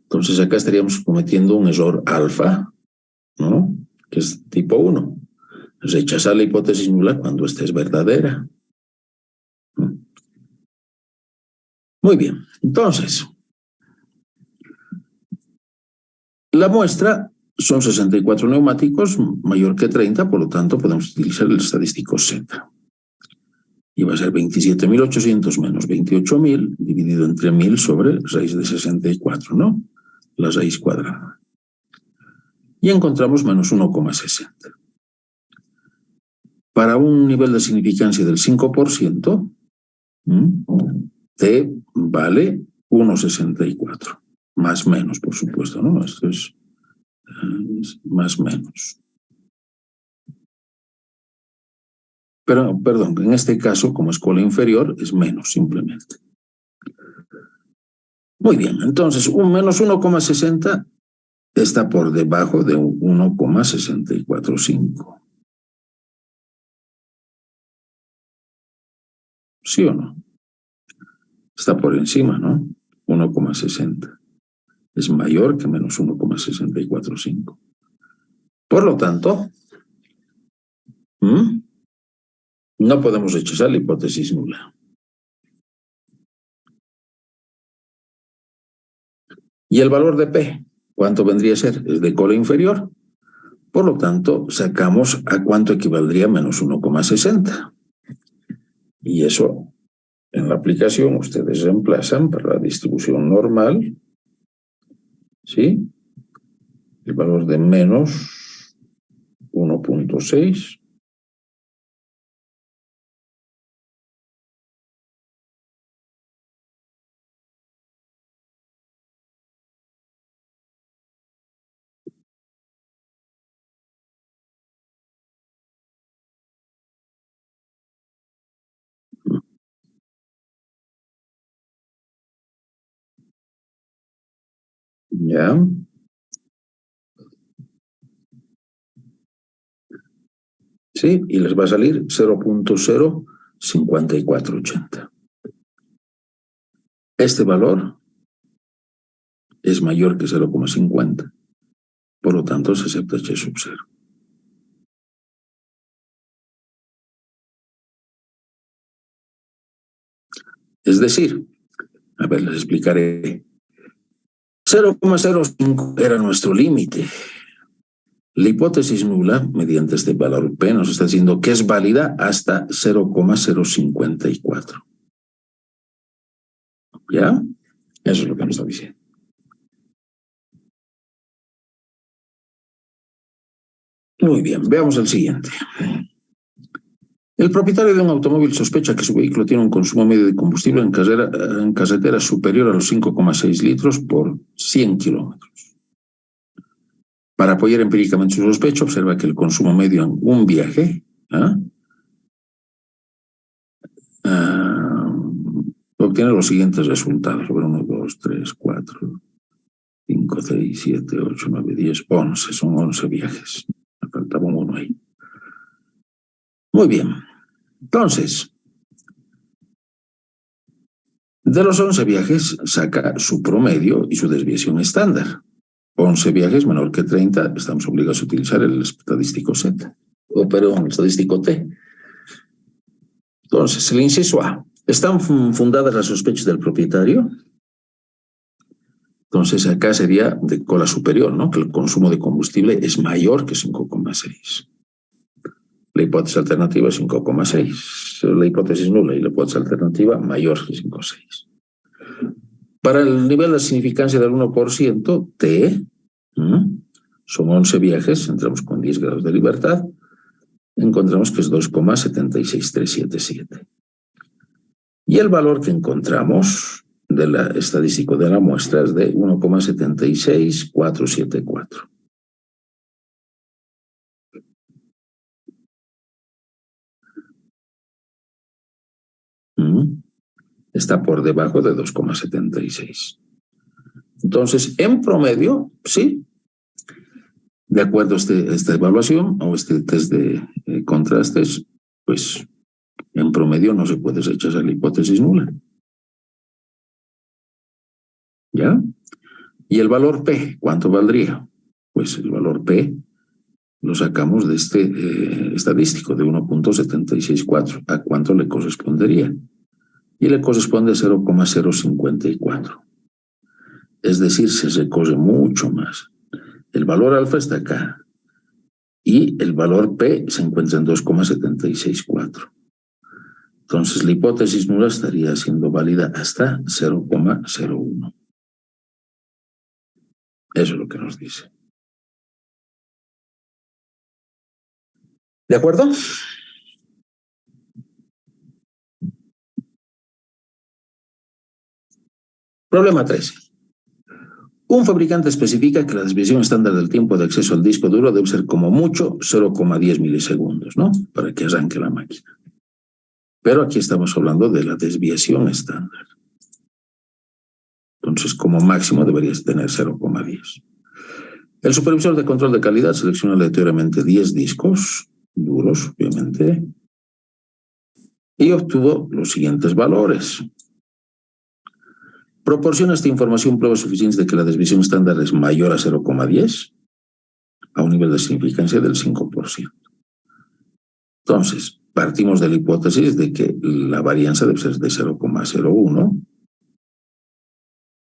Entonces, acá estaríamos cometiendo un error alfa, ¿no? Que es tipo 1. Rechazar la hipótesis nula cuando esta es verdadera. Muy bien. Entonces, la muestra son 64 neumáticos, mayor que 30, por lo tanto podemos utilizar el estadístico Z. Y va a ser 27.800 menos 28.000 dividido entre 1.000 sobre raíz de 64, ¿no? La raíz cuadrada. Y encontramos menos 1,60. Para un nivel de significancia del 5%, T vale 1,64. Más menos, por supuesto, ¿no? Esto es más menos. Pero, perdón, en este caso, como es cola inferior, es menos simplemente. Muy bien, entonces, un menos 1,60 está por debajo de 1,645. ¿Sí o no? Está por encima, ¿no? 1,60. Es mayor que menos 1,645. Por lo tanto, no podemos rechazar la hipótesis nula. ¿Y el valor de P? ¿Cuánto vendría a ser? Es de cola inferior. Por lo tanto, sacamos a cuánto equivaldría menos 1,60. Y eso, en la aplicación, ustedes reemplazan para la distribución normal, ¿sí? El valor de menos 1,6. ¿Ya? ¿Sí? Y les va a salir 0,05480. Este valor es mayor que 0,50. Por lo tanto, se acepta H sub 0. Es decir, a ver, les explicaré. 0,05 era nuestro límite. La hipótesis nula, mediante este valor P, nos está diciendo que es válida hasta 0,054. ¿Ya? Eso es lo que nos está diciendo. Muy bien, veamos el siguiente. El propietario de un automóvil sospecha que su vehículo tiene un consumo medio de combustible en carretera superior a los 5,6 litros por 100 kilómetros. Para apoyar empíricamente su sospecha, observa que el consumo medio en un viaje obtiene los siguientes resultados. 1, 2, 3, 4, 5, 6, 7, 8, 9, 10, 11. Son 11 viajes. Me faltaba uno ahí. Muy bien. Entonces, de los 11 viajes, saca su promedio y su desviación estándar. 11 viajes menor que 30, estamos obligados a utilizar el estadístico Z. El estadístico T. Entonces, el inciso A. ¿Están fundadas las sospechas del propietario? Entonces, acá sería de cola superior, ¿no? Que el consumo de combustible es mayor que 5,6. La hipótesis alternativa es 5,6. La hipótesis nula y la hipótesis alternativa mayor que 5,6. Para el nivel de significancia del 1%, T, son 11 viajes, entramos con 10 grados de libertad, encontramos que es 2,76377. Y el valor que encontramos del estadístico de la muestra es de 1,76474. Está por debajo de 2,76. Entonces, en promedio, sí, de acuerdo a esta evaluación o este test de contrastes, pues en promedio no se puede rechazar la hipótesis nula. ¿Ya? ¿Y el valor P? ¿Cuánto valdría? Pues el valor P lo sacamos de este estadístico de 1,764. ¿A cuánto le correspondería? Y le corresponde 0,054. Es decir, se recorre mucho más. El valor alfa está acá y el valor P se encuentra en 2,764. Entonces la hipótesis nula estaría siendo válida hasta 0,01. Eso es lo que nos dice. ¿De acuerdo? Problema 13. Un fabricante especifica que la desviación estándar del tiempo de acceso al disco duro debe ser como mucho 0,10 milisegundos, ¿no? Para que arranque la máquina. Pero aquí estamos hablando de la desviación estándar. Entonces, como máximo deberías tener 0,10. El supervisor de control de calidad selecciona aleatoriamente 10 discos duros, obviamente, y obtuvo los siguientes valores. ¿Proporciona esta información pruebas suficientes de que la desviación estándar es mayor a 0,10? A un nivel de significancia del 5%. Entonces, partimos de la hipótesis de que la varianza debe ser de 0,01,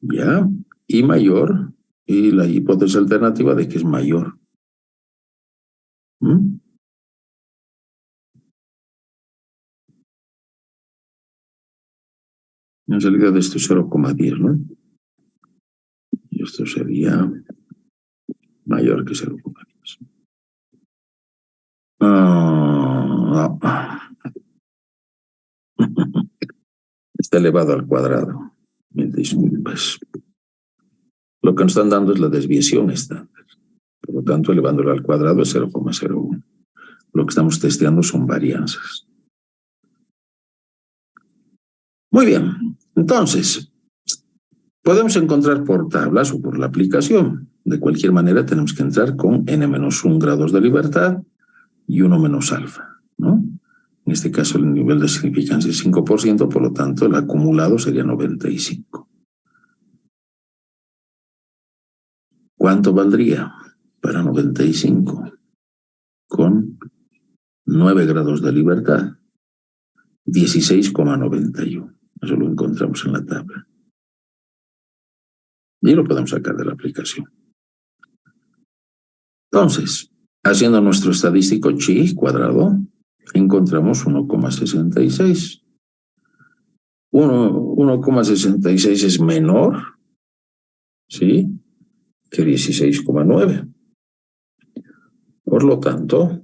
¿ya? Y mayor, y la hipótesis alternativa de que es mayor. En realidad esto es 0,10, ¿no? Y esto sería mayor que 0,10. Está elevado al cuadrado. Me disculpas. Lo que nos están dando es la desviación estándar. Por lo tanto, elevándolo al cuadrado es 0,01. Lo que estamos testeando son varianzas. Muy bien. Entonces, podemos encontrar por tablas o por la aplicación. De cualquier manera, tenemos que entrar con n-1 grados de libertad y 1 menos alfa, ¿no? En este caso, el nivel de significancia es 5%, por lo tanto, el acumulado sería 95. ¿Cuánto valdría para 95? Con 9 grados de libertad, 16,91. Eso lo encontramos en la tabla. Y lo podemos sacar de la aplicación. Entonces, haciendo nuestro estadístico chi cuadrado, encontramos 1,66. 1,66 es menor, ¿sí?, que 16,9. Por lo tanto,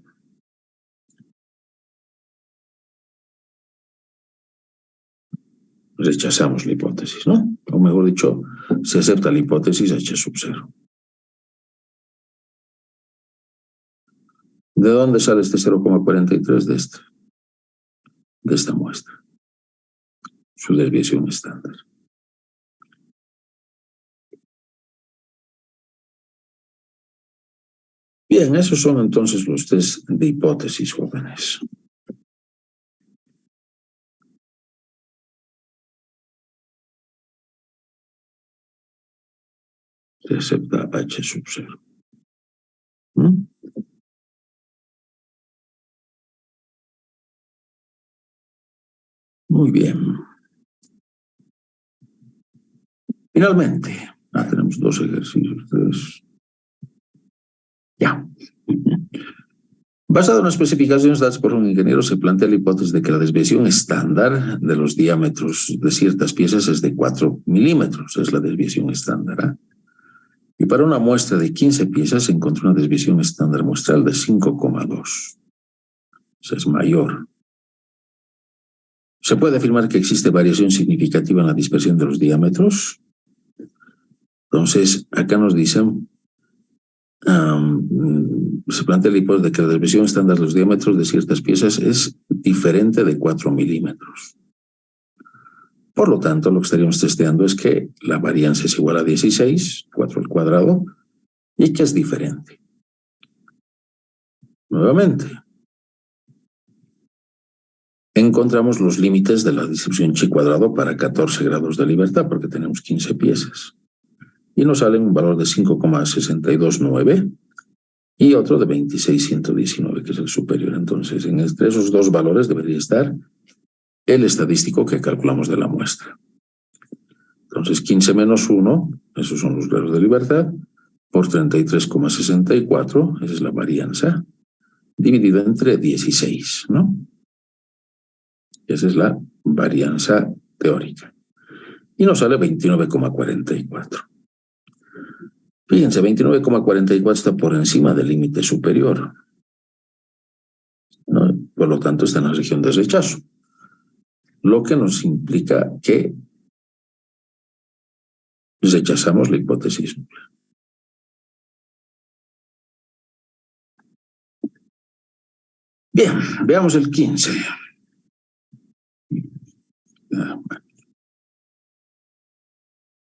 rechazamos la hipótesis, ¿no? O mejor dicho, se acepta la hipótesis h sub 0. ¿De dónde sale este 0,43? De esta muestra. su desviación estándar. Bien, esos son entonces los test de hipótesis, jóvenes. Se acepta H sub 0. Muy bien. Finalmente, tenemos 2 ejercicios. 3. Ya. Basado en las especificaciones dadas por un ingeniero, se plantea la hipótesis de que la desviación estándar de los diámetros de ciertas piezas es de 4 milímetros. Es la desviación estándar. Y para una muestra de 15 piezas se encontró una desviación estándar muestral de 5,2. O sea, es mayor. ¿Se puede afirmar que existe variación significativa en la dispersión de los diámetros? Entonces, acá nos dicen, se plantea la hipótesis de que la desviación estándar de los diámetros de ciertas piezas es diferente de 4 milímetros. Por lo tanto, lo que estaríamos testeando es que la varianza es igual a 16, 4 al cuadrado, y que es diferente. Nuevamente, encontramos los límites de la distribución chi cuadrado para 14 grados de libertad, porque tenemos 15 piezas. Y nos sale un valor de 5,629 y otro de 26,119, que es el superior. Entonces, entre esos dos valores debería estar el estadístico que calculamos de la muestra. Entonces, 15 menos 1, esos son los grados de libertad, por 33,64, esa es la varianza, dividida entre 16, ¿no? Esa es la varianza teórica. Y nos sale 29,44. Fíjense, 29,44 está por encima del límite superior, ¿no? Por lo tanto, está en la región de rechazo. Lo que nos implica que rechazamos la hipótesis nula. Bien, veamos el 15.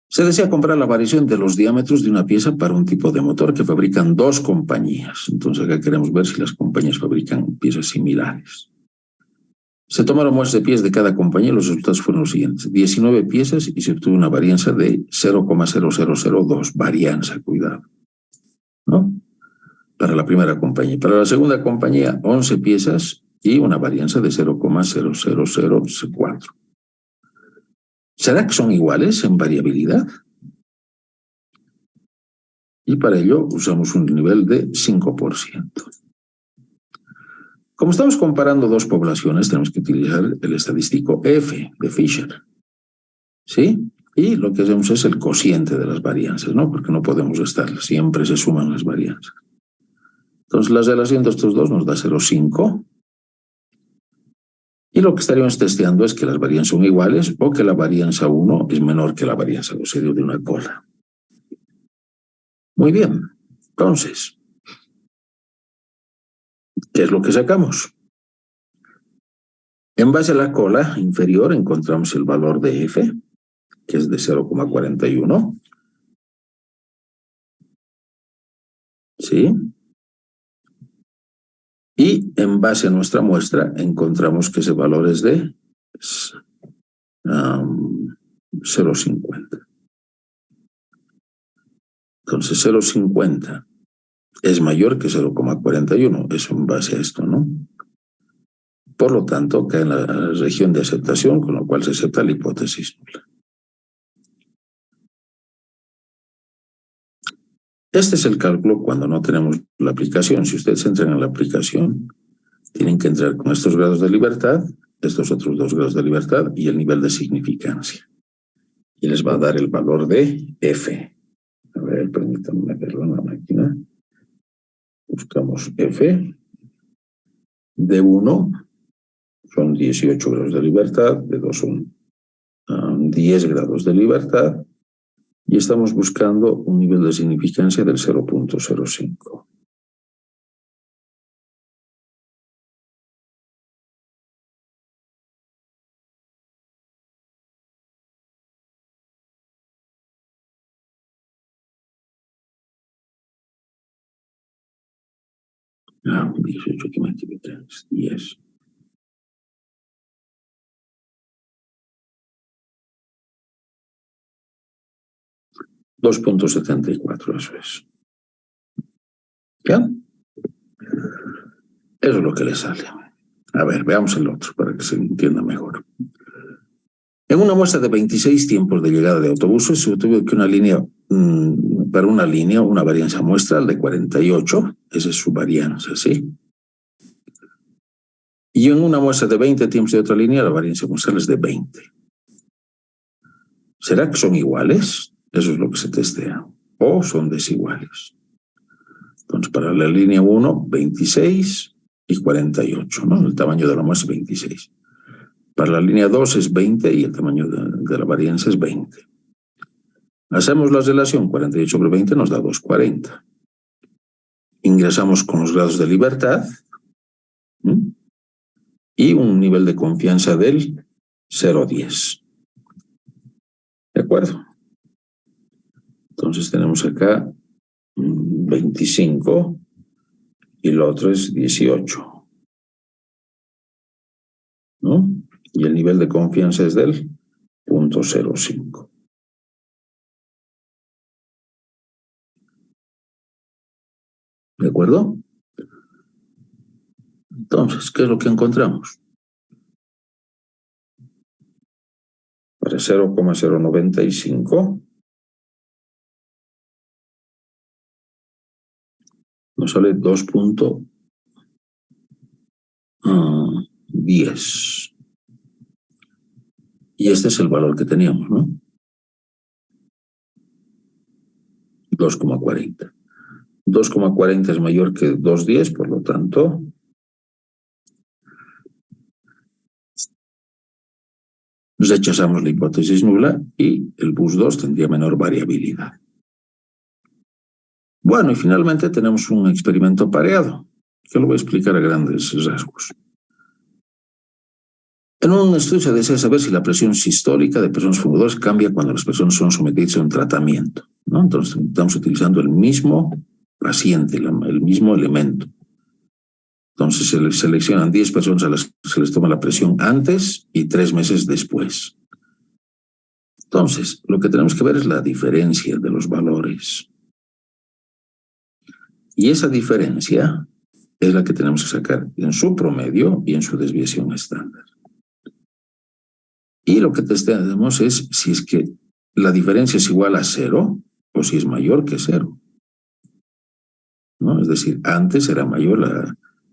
Se desea comprar la variación de los diámetros de una pieza para un tipo de motor que fabrican 2 compañías. Entonces acá queremos ver si las compañías fabrican piezas similares. Se tomaron muestras de piezas de cada compañía y los resultados fueron los siguientes. 19 piezas y se obtuvo una varianza de 0,0002. Varianza, cuidado, ¿no? Para la primera compañía. Para la segunda compañía, 11 piezas y una varianza de 0,00004. ¿Será que son iguales en variabilidad? Y para ello usamos un nivel de 5%. Como estamos comparando 2 poblaciones, tenemos que utilizar el estadístico F de Fisher. ¿Sí? Y lo que hacemos es el cociente de las varianzas, ¿no? Porque no podemos restarlas, siempre se suman las varianzas. Entonces la relación de estos dos nos da 0,5. Y lo que estaríamos testeando es que las varianzas son iguales o que la varianza 1 es menor que la varianza 2, se dio de una cola. Muy bien. Entonces, ¿qué es lo que sacamos? En base a la cola inferior encontramos el valor de F, que es de 0,41. ¿Sí? Y en base a nuestra muestra encontramos que ese valor es de 0,50. Entonces 0,50 es mayor que 0,41, eso en base a esto, ¿no? Por lo tanto, cae en la región de aceptación, con lo cual se acepta la hipótesis nula. Este es el cálculo cuando no tenemos la aplicación. Si ustedes entran en la aplicación, tienen que entrar con estos grados de libertad, estos otros 2 grados de libertad y el nivel de significancia. Y les va a dar el valor de F. A ver, permítanme verlo en la máquina. Buscamos F. De 1 son 18 grados de libertad, de 2 son 10 grados de libertad, y estamos buscando un nivel de significancia del 0,05. 18 aquí me equivoqué. 10. $2.74, eso es. ¿Ya? Eso es lo que le sale. A ver, veamos el otro para que se entienda mejor. En una muestra de 26 tiempos de llegada de autobuses, se obtuvo que una línea, para una línea, una varianza muestral de 48, esa es su varianza, ¿sí? Y en una muestra de 20 tiempos de otra línea, la varianza muestral es de 20. ¿Será que son iguales? Eso es lo que se testea. ¿O son desiguales? Entonces, para la línea 1, 26 y 48, ¿no? El tamaño de la muestra es 26. Para la línea 2 es 20 y el tamaño de la varianza es 20. Hacemos la relación, 48 sobre 20 nos da 240. Ingresamos con los grados de libertad, ¿sí? Y un nivel de confianza del 0,10. ¿De acuerdo? Entonces tenemos acá 25 y lo otro es 18. ¿No? Y el nivel de confianza es del 0.05. ¿De acuerdo? Entonces, ¿qué es lo que encontramos? Para 0,095 nos sale 2.10. Y este es el valor que teníamos, ¿no? 2,40. 2,40 es mayor que 2,10, por lo tanto, rechazamos la hipótesis nula y el bus 2 tendría menor variabilidad. Bueno, y finalmente tenemos un experimento pareado, que lo voy a explicar a grandes rasgos. En un estudio se desea saber si la presión sistólica de personas fumadoras cambia cuando las personas son sometidas a un tratamiento, ¿no? Entonces estamos utilizando el mismo paciente, el mismo elemento. Entonces se seleccionan 10 personas a las que se les toma la presión antes y 3 meses después. Entonces, lo que tenemos que ver es la diferencia de los valores. Y esa diferencia es la que tenemos que sacar en su promedio y en su desviación estándar. Y lo que testeamos es si es que la diferencia es igual a 0 o si es mayor que 0. ¿No? Es decir, antes era mayor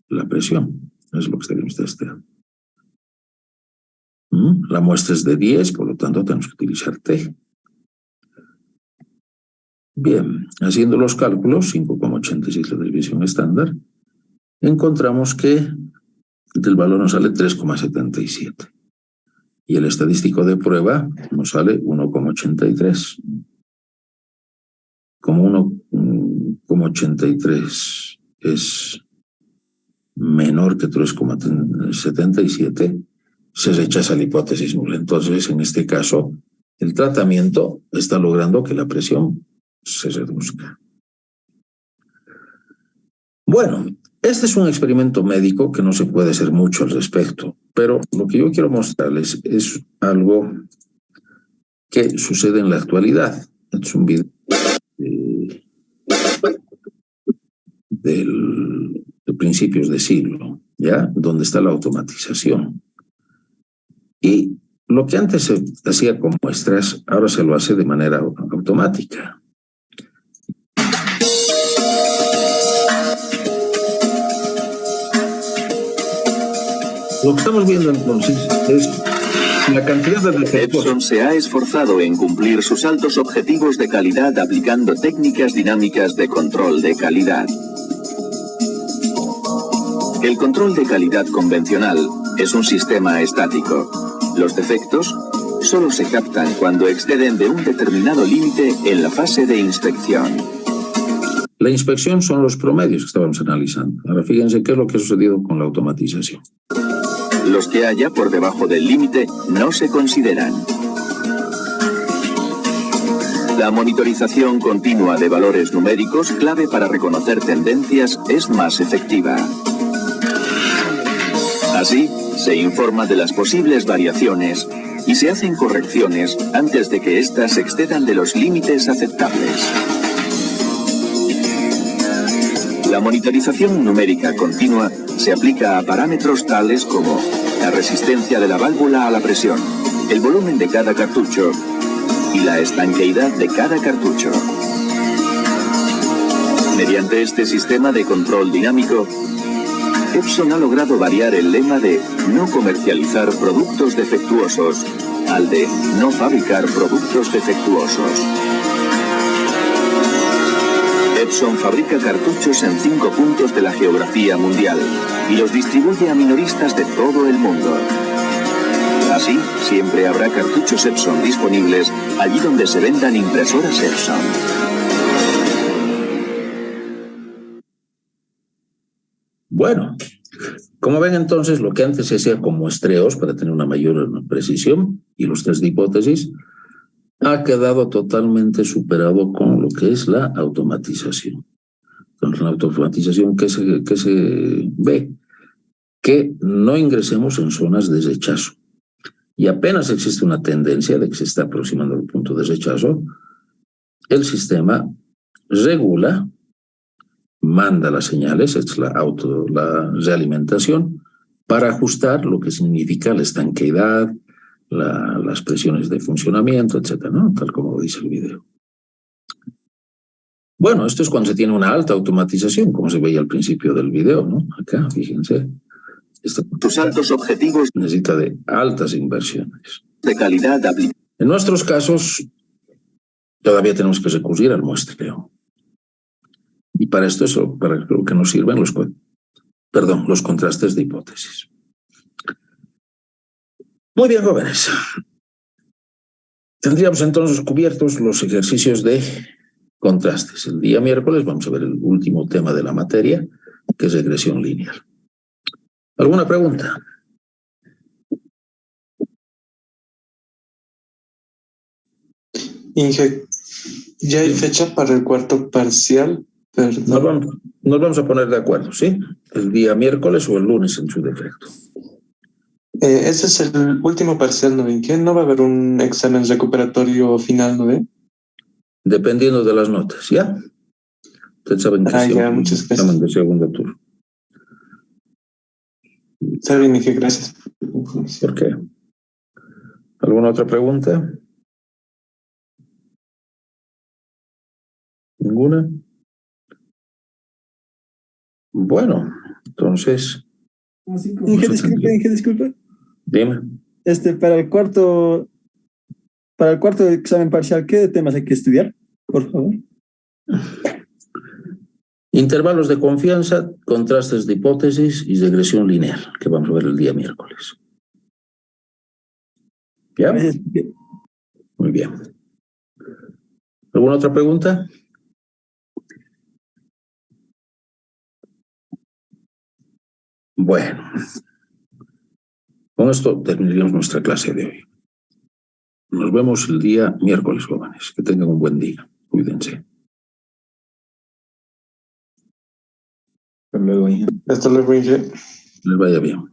la presión. Es lo que tenemos que testear. La muestra es de 10, por lo tanto tenemos que utilizar T. Bien, haciendo los cálculos, 5,86 la desviación estándar, encontramos que el valor nos sale 3,77. Y el estadístico de prueba nos sale 1,83. Como 1,83 es menor que 3,77, se rechaza la hipótesis nula. Entonces, en este caso, el tratamiento está logrando que la presión se reduzca. Bueno, este es un experimento médico que no se puede hacer mucho al respecto, pero lo que yo quiero mostrarles es algo que sucede en la actualidad. Este es un video de principios de siglo, ¿ya? Donde está la automatización. Y lo que antes se hacía con muestras, ahora se lo hace de manera automática. Lo que estamos viendo entonces es la cantidad de defectos. Epson se ha esforzado en cumplir sus altos objetivos de calidad aplicando técnicas dinámicas de control de calidad. El control de calidad convencional es un sistema estático. Los defectos solo se captan cuando exceden de un determinado límite en la fase de inspección. La inspección son los promedios que estábamos analizando. Ahora fíjense qué es lo que ha sucedido con la automatización. Los que haya por debajo del límite no se consideran. La monitorización continua de valores numéricos, clave para reconocer tendencias, es más efectiva. Así, se informa de las posibles variaciones y se hacen correcciones antes de que éstas excedan de los límites aceptables. La monitorización numérica continua se aplica a parámetros tales como la resistencia de la válvula a la presión, el volumen de cada cartucho y la estanqueidad de cada cartucho. Mediante este sistema de control dinámico, Epson ha logrado variar el lema de no comercializar productos defectuosos al de no fabricar productos defectuosos. Epson fabrica cartuchos en 5 puntos de la geografía mundial y los distribuye a minoristas de todo el mundo. Así, siempre habrá cartuchos Epson disponibles allí donde se vendan impresoras Epson. Bueno, como ven entonces, lo que antes se hacía con muestreos para tener una mayor precisión y los test de hipótesis ha quedado totalmente superado con lo que es la automatización. Con la automatización que se ve que no ingresemos en zonas de rechazo. Y apenas existe una tendencia de que se está aproximando al punto de rechazo, el sistema regula, manda las señales, es la realimentación, para ajustar lo que significa la estanqueidad, las presiones de funcionamiento, etcétera, ¿no? Tal como dice el video. Bueno, esto es cuando se tiene una alta automatización, como se veía al principio del video, ¿no? Acá, fíjense. Tus altos objetivos necesita de altas inversiones. De calidad. En nuestros casos, todavía tenemos que recurrir al muestreo. Y para esto es para lo que nos sirven los contrastes de hipótesis. Muy bien, jóvenes. Tendríamos entonces cubiertos los ejercicios de contrastes. El día miércoles vamos a ver el último tema de la materia, que es regresión lineal. ¿Alguna pregunta? Inge, ¿ya hay fecha para el cuarto parcial? Perdón. Nos vamos a poner de acuerdo, ¿sí? El día miércoles o el lunes en su defecto. Ese es el último parcial, ¿no ven? ¿Qué? ¿No va a haber un examen recuperatorio final, no ven? Dependiendo de las notas, ¿ya? Ustedes saben que ya, muchas gracias. Examen de segundo turno. Está bien, Inge, gracias. ¿Por qué? ¿Alguna otra pregunta? ¿Ninguna? Bueno, entonces... Inge, disculpe. Dime. Para el cuarto examen parcial, ¿qué temas hay que estudiar? Por favor. Intervalos de confianza, contrastes de hipótesis y regresión lineal, que vamos a ver el día miércoles. ¿Ya? Gracias. Muy bien. ¿Alguna otra pregunta? Bueno, con esto terminaríamos nuestra clase de hoy. Nos vemos el día miércoles, jóvenes. Que tengan un buen día. Cuídense. Hasta luego, Inge. Hasta luego, Inge. Les vaya bien.